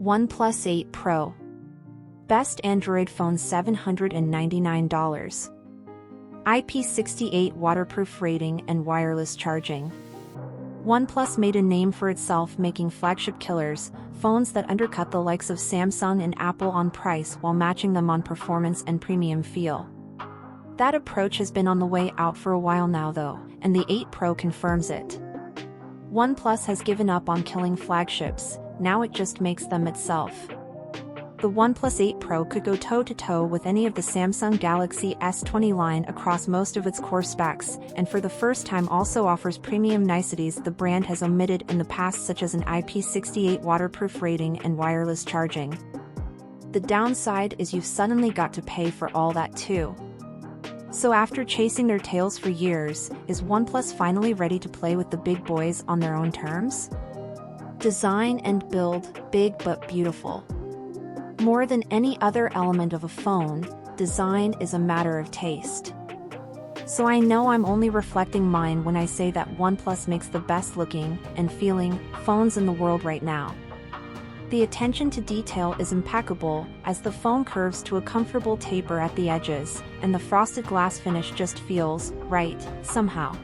OnePlus 8 Pro. Best Android phone $799. IP68 waterproof rating and wireless charging. OnePlus made a name for itself making flagship killers, phones that undercut the likes of Samsung and Apple on price while matching them on performance and premium feel. That approach has been on the way out for a while now though, and the 8 Pro confirms it. OnePlus has given up on killing flagships, now it just makes them itself. The OnePlus 8 Pro could go toe-to-toe with any of the Samsung Galaxy S20 line across most of its core specs, and for the first time also offers premium niceties the brand has omitted in the past, such as an IP68 waterproof rating and wireless charging. The downside is you've suddenly got to pay for all that too. So after chasing their tails for years, is OnePlus finally ready to play with the big boys on their own terms? Design and build, big but beautiful. More than any other element of a phone, design is a matter of taste. So I know I'm only reflecting mine when I say that OnePlus makes the best looking and feeling phones in the world right now. The attention to detail is impeccable, as the phone curves to a comfortable taper at the edges, and the frosted glass finish just feels right, somehow.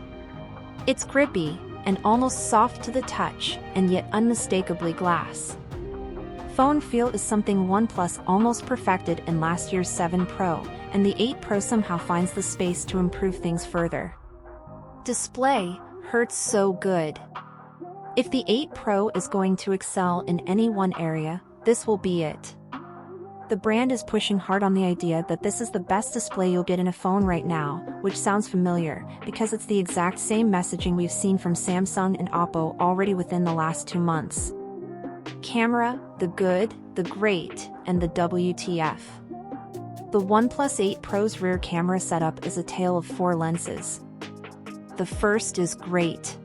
It's grippy, and almost soft to the touch, and yet unmistakably glass. Phone feel is something OnePlus almost perfected in last year's 7 Pro, and the 8 Pro somehow finds the space to improve things further. Display hurts so good. If the 8 Pro is going to excel in any one area, this will be it. The brand is pushing hard on the idea that this is the best display you'll get in a phone right now, which sounds familiar, because it's the exact same messaging we've seen from Samsung and Oppo already within the last 2 months. Camera, the good, the great, and the WTF. The OnePlus 8 Pro's rear camera setup is a tale of 4 lenses. The first is great.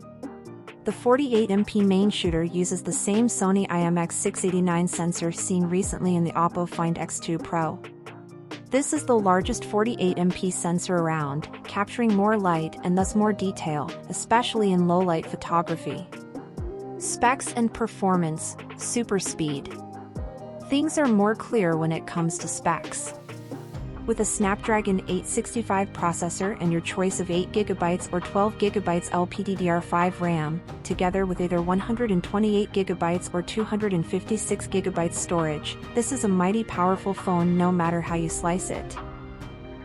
The 48MP main shooter uses the same Sony IMX689 sensor seen recently in the Oppo Find X2 Pro. This is the largest 48MP sensor around, capturing more light and thus more detail, especially in low-light photography. Specs and performance, super speed. Things are more clear when it comes to specs. With a Snapdragon 865 processor and your choice of 8GB or 12GB LPDDR5 RAM, together with either 128GB or 256GB storage, this is a mighty powerful phone no matter how you slice it.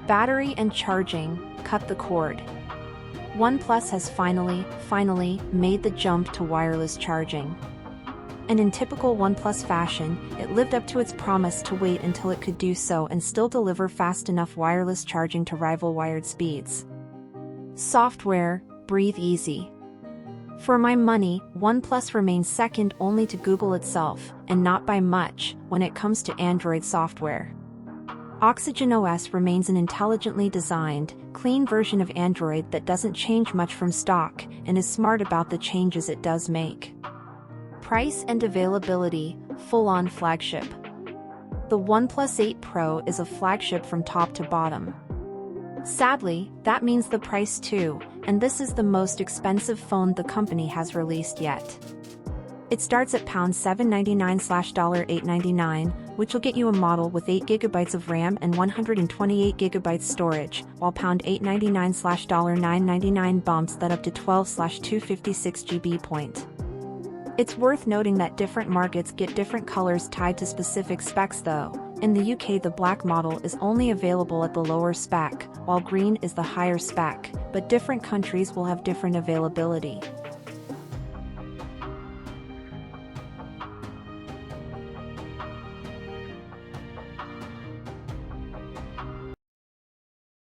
Battery and charging, cut the cord. OnePlus has finally made the jump to wireless charging. And in typical OnePlus fashion, it lived up to its promise to wait until it could do so and still deliver fast enough wireless charging to rival wired speeds. Software, breathe easy. For my money, OnePlus remains second only to Google itself, and not by much, when it comes to Android software. Oxygen OS remains an intelligently designed, clean version of Android that doesn't change much from stock, and is smart about the changes it does make. Price and availability, full-on flagship. The OnePlus 8 Pro is a flagship from top to bottom. Sadly, that means the price too, and this is the most expensive phone the company has released yet. It starts at $799/$899, which will get you a model with 8GB of RAM and 128GB storage, while $899/$999 bumps that up to 12/256GB point. It's worth noting that different markets get different colors tied to specific specs though. In the UK the black model is only available at the lower spec, while green is the higher spec, but different countries will have different availability.